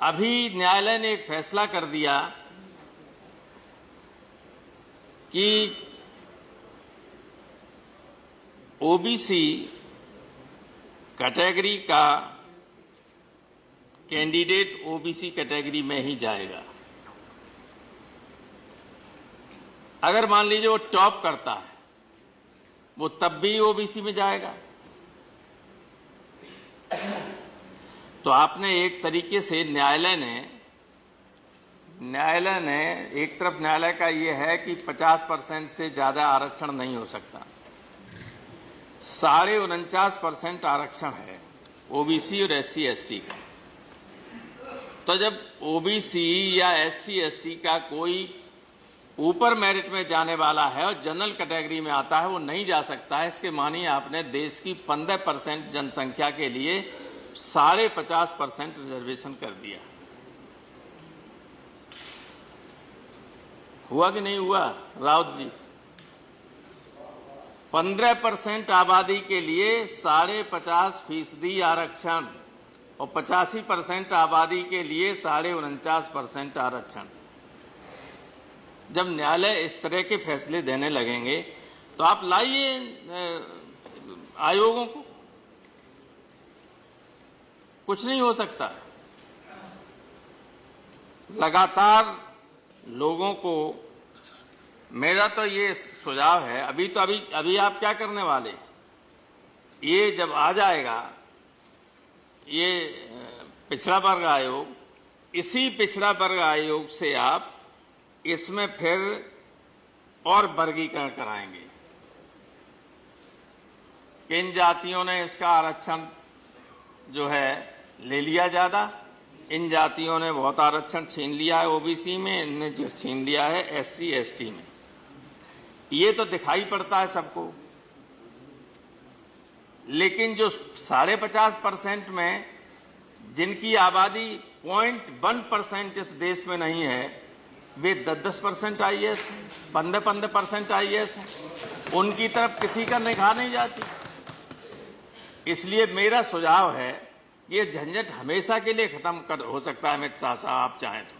अभी न्यायालय ने एक फैसला कर दिया कि ओबीसी कैटेगरी का कैंडिडेट ओबीसी कैटेगरी में ही जाएगा। अगर मान लीजिए वो टॉप करता है, वो तब भी ओबीसी में जाएगा। तो आपने एक तरीके से न्यायालय ने एक तरफ न्यायालय का ये है कि 50% से ज्यादा आरक्षण नहीं हो सकता, 49.5% आरक्षण है ओबीसी और एससी एसटी का। तो जब ओबीसी या एससी एसटी का कोई ऊपर मेरिट में जाने वाला है और जनरल कैटेगरी में आता है, वो नहीं जा सकता है। इसके मानिए आपने देश की 15% जनसंख्या के लिए 50.5% रिजर्वेशन कर दिया। हुआ कि नहीं हुआ राउत जी? 15% आबादी के लिए 50.5% आरक्षण और 85% आबादी के लिए 49.5% आरक्षण। जब न्यायालय इस तरह के फैसले देने लगेंगे तो आप लाइए आयोगों को, कुछ नहीं हो सकता। लगातार लोगों को मेरा तो ये सुझाव है, अभी आप क्या करने वाले, ये जब आ जाएगा ये पिछड़ा वर्ग आयोग, इसी पिछड़ा वर्ग आयोग से आप इसमें फिर और वर्गीकरण कराएंगे। किन जातियों ने इसका आरक्षण जो है ले लिया ज्यादा, इन जातियों ने बहुत आरक्षण छीन लिया है ओबीसी में, इनने जो छीन लिया है एससी एसटी में। ये तो दिखाई पड़ता है सबको। लेकिन जो 50.5% में जिनकी आबादी 0.1% इस देश में नहीं है, वे 10% आईएएस, 15% आईएएस हैं, उनकी तरफ किसी का निगाह नहीं जाती। इसलिए मेरा सुझाव है ये झंझट हमेशा के लिए खत्म हो सकता है अमित शाह साहब, आप चाहें तो।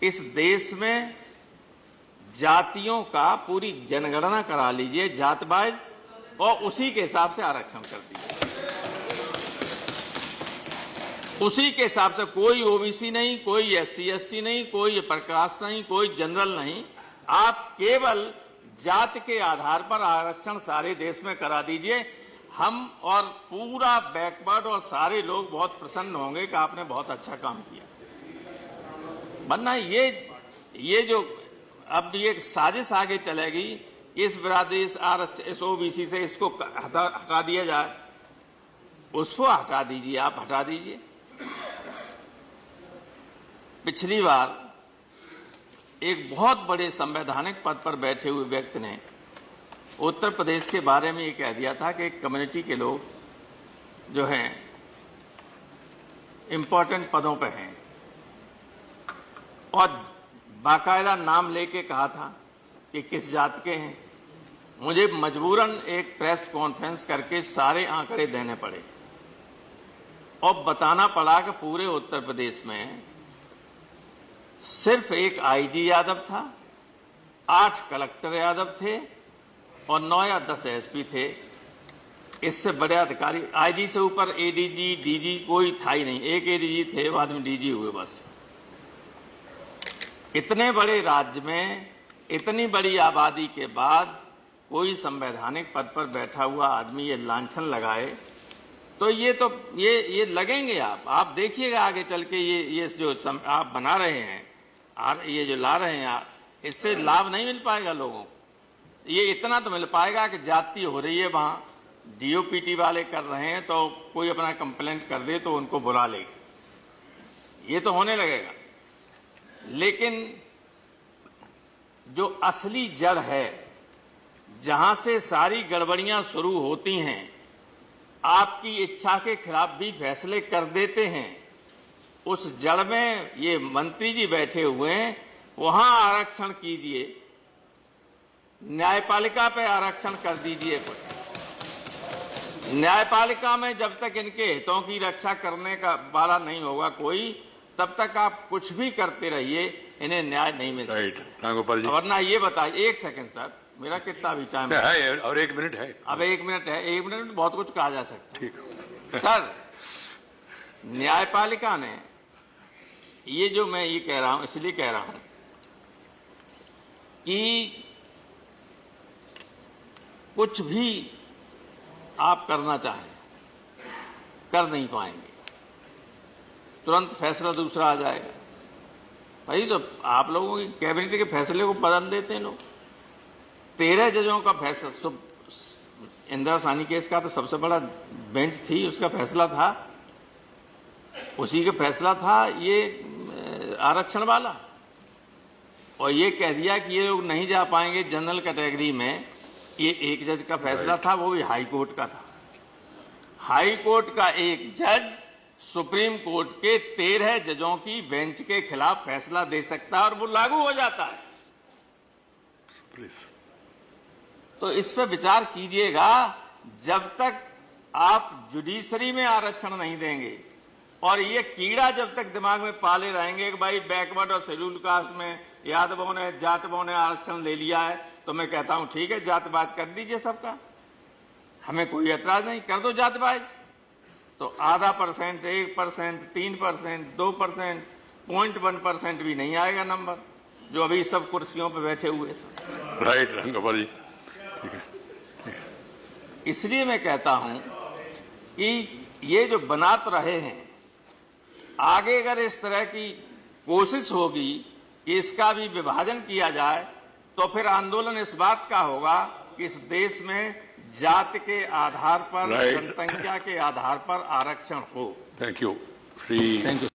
इस देश में जातियों का पूरी जनगणना करा लीजिए जातवाइज, और उसी के हिसाब से आरक्षण कर दीजिए। उसी के हिसाब से कोई ओबीसी नहीं, कोई एससी एसटी नहीं, कोई प्रकाश नहीं, कोई जनरल नहीं, आप केवल जाति के आधार पर आरक्षण सारे देश में करा दीजिए। हम और पूरा बैकवर्ड और सारे लोग बहुत प्रसन्न होंगे कि आपने बहुत अच्छा काम किया। वरना ये जो अब ये साजिश आगे चलेगी, इस बिरादरी इस ओबीसी से इसको हटा दिया जाए, उसको हटा दीजिए, आप हटा दीजिए। पिछली बार एक बहुत बड़े संवैधानिक पद पर बैठे हुए व्यक्ति ने उत्तर प्रदेश के बारे में ये कह दिया था कि कम्युनिटी के लोग जो हैं इंपॉर्टेंट पदों पर हैं, और बाकायदा नाम लेके कहा था कि किस जात के हैं। मुझे मजबूरन एक प्रेस कॉन्फ्रेंस करके सारे आंकड़े देने पड़े और बताना पड़ा कि पूरे उत्तर प्रदेश में सिर्फ एक आईजी यादव था, 8 कलेक्टर यादव थे और 9 या 10 एसपी थे। इससे बड़े अधिकारी, आईजी से ऊपर एडीजी डीजी कोई था ही नहीं। एक एडीजी थे, बाद में डीजी हुए बस। इतने बड़े राज्य में इतनी बड़ी आबादी के बाद कोई संवैधानिक पद पर बैठा हुआ आदमी ये लांछन लगाए, तो ये लगेंगे। आप देखिएगा आगे चल के ये जो आप बना रहे हैं, ये जो ला रहे हैं, इससे लाभ नहीं मिल पाएगा लोगों को। ये इतना तो मिल पाएगा कि जाति हो रही है, वहां डीओपीटी वाले कर रहे हैं, तो कोई अपना कंप्लेंट कर दे तो उनको बुला लेगी, ये तो होने लगेगा। लेकिन जो असली जड़ है, जहां से सारी गड़बड़ियां शुरू होती हैं, आपकी इच्छा के खिलाफ भी फैसले कर देते हैं, उस जड़ में ये मंत्री जी बैठे हुए हैं। वहां आरक्षण कीजिए, न्यायपालिका पे आरक्षण कर दीजिए। न्यायपालिका में जब तक इनके हितों की रक्षा करने का वाला नहीं होगा कोई, तब तक आप कुछ भी करते रहिए, इन्हें न्याय नहीं मिल सकता। राइट, रामगोपाल जी। वरना ये बताइए, एक सेकंड सर, मेरा कितना भी टाइम है और 1 मिनट है। अब 1 मिनट है, 1 मिनट में बहुत कुछ कहा जा सकता है। ठीक सर, न्यायपालिका ने ये जो मैं ये कह रहा हूं, इसलिए कह रहा हूं कि कुछ भी आप करना चाहें, कर नहीं पाएंगे, तुरंत फैसला दूसरा आ जाएगा। भाई तो आप लोगों की कैबिनेट के फैसले को बदल देते हैं लोग। 13 जजों का फैसला, इंदिरा साहनी केस का तो सबसे बड़ा बेंच थी, उसका फैसला था, उसी का फैसला था ये आरक्षण वाला, और ये कह दिया कि ये लोग नहीं जा पाएंगे जनरल कैटेगरी में। ये एक जज का फैसला था, वो भी हाई कोर्ट का था। हाई कोर्ट का एक जज सुप्रीम कोर्ट के 13 जजों की बेंच के खिलाफ फैसला दे सकता है और वो लागू हो जाता है। प्लीज। तो इस पर विचार कीजिएगा। जब तक आप जुडिशरी में आरक्षण नहीं देंगे और ये कीड़ा जब तक दिमाग में पाले रहेंगे कि भाई बैकवर्ड और शेड्यूल कास्ट में यादवों ने, जाटवों ने आरक्षण ले लिया है, तो मैं कहता हूं ठीक है, जातबाज कर दीजिए सबका, हमें कोई एतराज नहीं, कर दो जातबाज। तो आधा %, 1%, 3%, 2%, 0.1% भी नहीं आएगा नंबर, जो अभी सब कुर्सियों पर बैठे हुए सब। राइट रामगोपाल जी, ठीक है। इसलिए मैं कहता हूं कि ये जो बना तो रहे हैं, आगे अगर इस तरह की कोशिश होगी कि इसका भी विभाजन किया जाए, तो फिर आंदोलन इस बात का होगा कि इस देश में जाति के आधार पर, जनसंख्या के आधार पर आरक्षण हो। Thank you Shri.